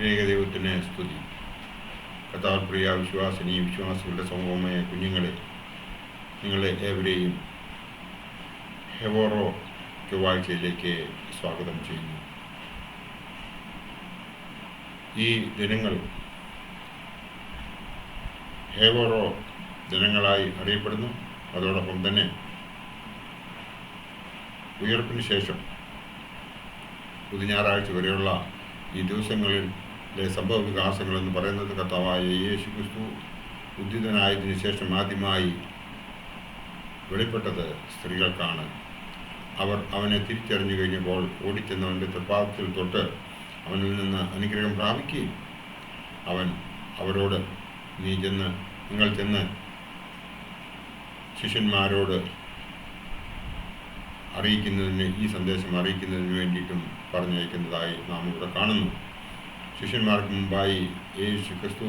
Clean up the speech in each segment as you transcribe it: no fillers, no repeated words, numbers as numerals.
ഏകദൈവത്തിന് സ്തുതി. കർത്താവിൽ പ്രിയ വിശ്വാസികളുടെ സമൂഹമായ കുഞ്ഞുങ്ങളെ, നിങ്ങളെ ഏവരെയും ഹെവോറോ ചൊവ്വാഴ്ചയിലേക്ക് സ്വാഗതം ചെയ്യുന്നു. ഈ ദിനങ്ങൾ ഹെവോറോ ദിനങ്ങളായി അറിയപ്പെടുന്നു. അതോടൊപ്പം തന്നെ ഉയർപ്പിന് ശേഷം ഞായറാഴ്ച വരെയുള്ള ഈ ദിവസങ്ങളിലെ സംഭവ വികാസങ്ങൾ എന്ന് പറയുന്നത് കർത്താവായ യേശു ക്രിസ്തു ഉദ്ധിതനായതിനു ശേഷം ആദ്യമായി വെളിപ്പെട്ടത് സ്ത്രീകൾക്കാണ്. അവർ അവനെ തിരിച്ചറിഞ്ഞു കഴിഞ്ഞപ്പോൾ ഓടിച്ചെന്നവൻ്റെ തൃപ്പാദത്തിൽ തൊട്ട് അവനിൽ നിന്ന് അനുഗ്രഹം പ്രാപിക്കുകയും അവൻ അവരോട് നിങ്ങൾ ചെന്ന് ശിഷ്യന്മാരോട് ഈ സന്ദേശം അറിയിക്കുന്നതിന് വേണ്ടിയിട്ടും പറഞ്ഞയക്കുന്നതായി നാം ഇവിടെ കാണുന്നു. ശിഷ്യന്മാർക്ക് മുമ്പായി യേശു ക്രിസ്തു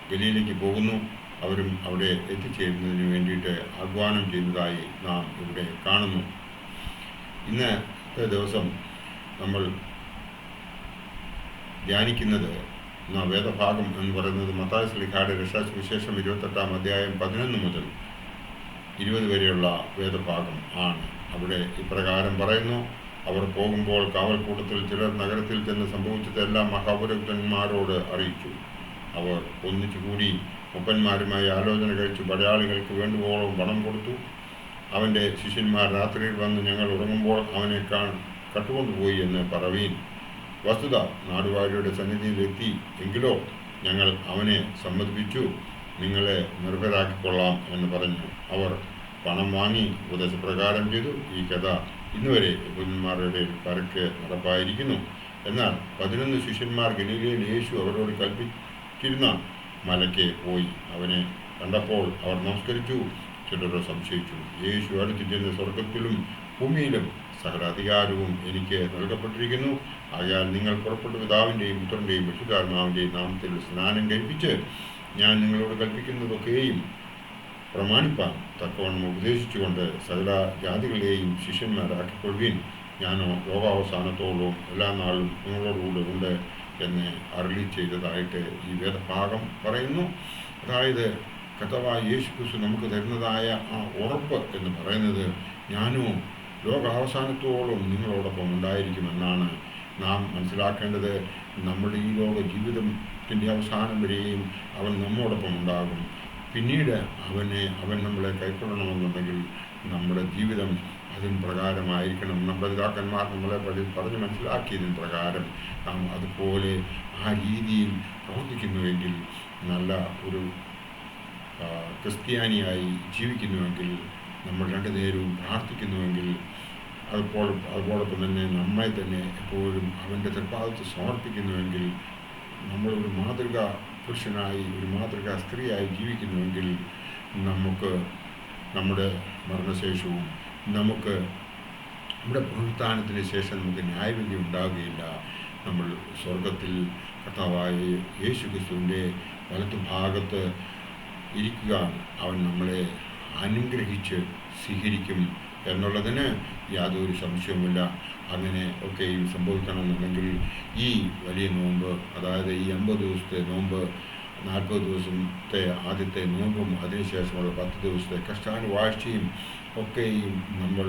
ഗലീലയ്ക്ക് പോകുന്നു. അവരും അവിടെ എത്തിച്ചേരുന്നതിന് വേണ്ടിയിട്ട് ആഹ്വാനം ചെയ്യുന്നതായി നാം ഇവിടെ കാണുന്നു. ഇന്നത്തെ ദിവസം നമ്മൾ ധ്യാനിക്കുന്നത് വേദഭാഗം എന്ന് പറയുന്നത് മത്തായി ശ്ലീഹായുടെ രക്ഷാസുവിശേഷം 28-ാം അധ്യായം 11 മുതൽ 20 വരെയുള്ള വേദഭാഗം ആണ്. അവിടെ ഇപ്രകാരം പറയുന്നു: അവർ പോകുമ്പോൾ കാവൽക്കൂട്ടത്തിൽ ചിലർ നഗരത്തിൽ ചെന്ന് സംഭവിച്ചതെല്ലാം മഹാപുരോഹിതന്മാരോട് അറിയിച്ചു. അവർ ഒന്നിച്ചുകൂടി മൂപ്പന്മാരുമായി ആലോചന കഴിച്ചു പടയാളികൾക്ക് വേണ്ടുവോളം പണം കൊടുത്തു. അവൻ്റെ ശിഷ്യന്മാർ രാത്രിയിൽ വന്ന് ഞങ്ങൾ ഉറങ്ങുമ്പോൾ അവനെ കട്ടുകൊണ്ടുപോയി എന്ന് പറവീൻ. വസ്തുത നാടുവാഴിയുടെ സന്നിധിയിലെത്തി എങ്കിലോ ഞങ്ങൾ അവനെ സമ്മതിപ്പിച്ചു, നിങ്ങളെ നിർഭരാക്കിക്കൊള്ളാം എന്ന് പറഞ്ഞു. അവർ പണം വാങ്ങി ഉപദേശപ്രകാരം ചെയ്തു. ഈ കഥ ഇന്നുവരെ യഹൂദന്മാരുടെ പരക്കെ നടപ്പായിരിക്കുന്നു. എന്നാൽ 11 ശിഷ്യന്മാർ ഗലീലയിൽ യേശു അവരോട് കൽപ്പിച്ചിരുന്ന മലയ്ക്ക് പോയി. അവനെ കണ്ടപ്പോൾ അവർ നമസ്കരിച്ചു. ചിലർ സംശയിച്ചു. യേശു അടുത്ത് ചെന്ന് സ്വർഗത്തിലും ഭൂമിയിലും സകല അധികാരവും എനിക്ക് നൽകപ്പെട്ടിരിക്കുന്നു. ആകയാൽ നിങ്ങൾ പുറപ്പെട്ട പിതാവിൻ്റെയും പുത്രൻ്റെയും പരിശുദ്ധാത്മാവിൻ്റെയും നാമത്തിൽ സ്നാനം കഴിപ്പിച്ച് ഞാൻ നിങ്ങളോട് കൽപ്പിക്കുന്നതൊക്കെയും പ്രമാണിപ്പാൻ തക്കവണ്ണം ഉപദേശിച്ചുകൊണ്ട് സകല ജാതികളെയും ശിഷ്യന്മാരാക്കിക്കൊള്ളുവിൻ. ഞാനോ ലോകാവസാനത്തോളവും എല്ലാ നാളും നിങ്ങളോടുകൂടെ ഉണ്ട് എന്ന് അരുളി ചെയ്തതായിട്ട് ഈ വേദഭാഗം പറയുന്നു. അതായത് കർത്താവായ യേശു ക്രിസ്തു നമുക്ക് തരുന്നതായ ആ ഉറപ്പ് എന്ന് പറയുന്നത് ഞാനോ ലോകാവസാനത്തോളം നിങ്ങളോടൊപ്പം ഉണ്ടായിരിക്കുമെന്നാണ് നാം മനസ്സിലാക്കേണ്ടത്. നമ്മുടെ ഈ ലോക ജീവിതത്തിൻ്റെ അവസാനം വരെയും അവൻ നമ്മോടൊപ്പം ഉണ്ടാകും. പിന്നീട് അവൻ നമ്മളെ കൈക്കൊള്ളണമെന്നുണ്ടെങ്കിൽ നമ്മുടെ ജീവിതം അതിന് പ്രകാരമായിരിക്കണം. നമ്മുടെ പിതാക്കന്മാർ നമ്മളെ പറഞ്ഞ് മനസ്സിലാക്കിയതിന് പ്രകാരം നാം അതുപോലെ ആ രീതിയിൽ പ്രവർത്തിക്കുന്നുവെങ്കിൽ, നല്ല ഒരു ക്രിസ്ത്യാനിയായി ജീവിക്കുന്നുവെങ്കിൽ, നമ്മൾ രണ്ടു നേരവും പ്രാർത്ഥിക്കുന്നുവെങ്കിൽ, അതോടൊപ്പം തന്നെ നമ്മെ തന്നെ എപ്പോഴും അവൻ്റെ തൃപ്പാദത്തിൽ സമർപ്പിക്കുന്നുവെങ്കിൽ, നമ്മളൊരു മാതൃകാ പുരുഷനായി ഒരു മാതൃകാ സ്ത്രീയായി ജീവിക്കുന്നുവെങ്കിൽ, നമുക്ക് നമ്മുടെ മരണശേഷവും നമ്മുടെ പുനരുത്ഥാനത്തിന് ശേഷം നമുക്ക് ന്യായവിധി ഉണ്ടാവുകയില്ല. നമ്മൾ സ്വർഗത്തിൽ കർത്താവായ യേശു ക്രിസ്തുവിൻ്റെ വലത്തുഭാഗത്ത് ഇരിക്കുക. അവൻ നമ്മളെ അനുഗ്രഹിച്ച് സ്വീകരിക്കും എന്നുള്ളതിന് യാതൊരു സംശയവുമില്ല. അങ്ങനെ ഒക്കെയും സംഭവിക്കണമെന്നുണ്ടെങ്കിൽ ഈ വലിയ നോമ്പ്, അതായത് ഈ 50 ദിവസത്തെ നോമ്പ്, 40 ദിവസത്തെ ആദ്യത്തെ നോമ്പും അതിനുശേഷമുള്ള 10 ദിവസത്തെ കഷ്ടാനുവാഴ്ചയും ഒക്കെയും നമ്മൾ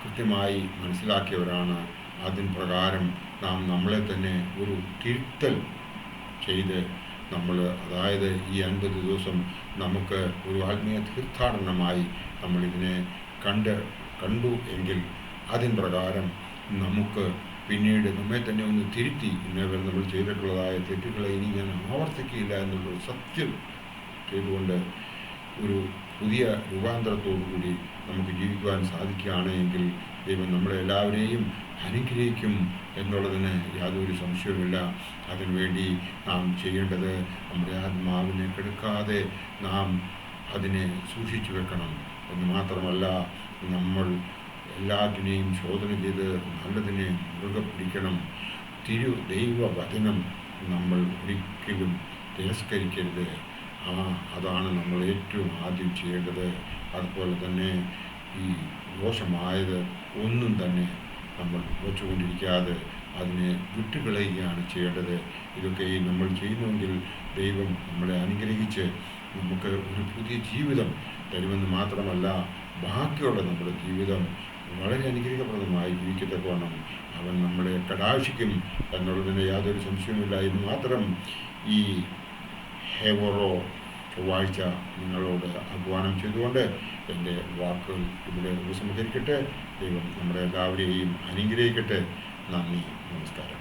കൃത്യമായി മനസ്സിലാക്കിയവരാണ്. അതിന് പ്രകാരം നാം നമ്മളെ തന്നെ ഒരു തിരുത്തൽ ചെയ്ത് അതായത് ഈ 50 ദിവസം നമുക്ക് ഒരു ആത്മീയ തീർത്ഥാടനമായി നമ്മളിതിനെ കണ്ടു എങ്കിൽ അതിന് പ്രകാരം നമുക്ക് പിന്നീട് നമ്മെ തന്നെ ഒന്ന് തിരുത്തി ഇന്നേവരെ നമ്മൾ ചെയ്തിട്ടുള്ളതായ തെറ്റുകളെ ഇനി ഞാൻ ആവർത്തിക്കില്ല എന്നുള്ളൊരു സത്യം ചെയ്തുകൊണ്ട് ഒരു പുതിയ രൂപാന്തരത്തോടു കൂടി നമുക്ക് ജീവിക്കുവാൻ സാധിക്കുകയാണെങ്കിൽ ദൈവം നമ്മളെല്ലാവരെയും അനുഗ്രഹിക്കും എന്നുള്ളതിന് യാതൊരു സംശയവുമില്ല. അതിനുവേണ്ടി നാം ചെയ്യേണ്ടത് നമ്മുടെ ആത്മാവിനെ കെടുക്കാതെ നാം അതിനെ സൂക്ഷിച്ചു വെക്കണം എന്ന് മാത്രമല്ല, നമ്മൾ എല്ലാറ്റിനെയും ശോധന ചെയ്ത് നല്ലതിനെ മുറുകെ പിടിക്കണം. ദൈവവചനം നമ്മൾ ഒരിക്കലും തിരസ്കരിക്കരുത്. അതാണ് നമ്മൾ ഏറ്റവും ആദ്യം ചെയ്യേണ്ടത്. അതുപോലെ തന്നെ ഈ ദോഷമായത് ഒന്നും തന്നെ നമ്മൾ വച്ചുകൊണ്ടിരിക്കാതെ അതിനെ വിട്ടുകളയുകയാണ് ചെയ്യേണ്ടത്. ഇതൊക്കെ നമ്മൾ ചെയ്യുന്നുവെങ്കിൽ ദൈവം നമ്മളെ അനുഗ്രഹിച്ച് നമുക്ക് ഒരു പുതിയ ജീവിതം തരുമെന്ന് മാത്രമല്ല, ബാക്കിയുള്ള നമ്മുടെ ജീവിതം വളരെ അനുഗ്രഹപ്രദമായി ജീവിക്കത്തക്കവണ്ണം അവൻ നമ്മളെ കടാക്ഷിക്കും എന്നുള്ളതിന് യാതൊരു സംശയവുമില്ല. ഇത് മാത്രം ഈ ഹെവറോ ചൊവ്വാഴ്ച നിങ്ങളോട് ആഹ്വാനം ചെയ്തുകൊണ്ട് എൻ്റെ വാക്കുകൾ ഇവിടെ ഉപസംഹരിക്കട്ടെ. ദൈവം നമ്മുടെ എല്ലാവരെയും അനുഗ്രഹിക്കട്ടെ. നന്ദി, നമസ്കാരം.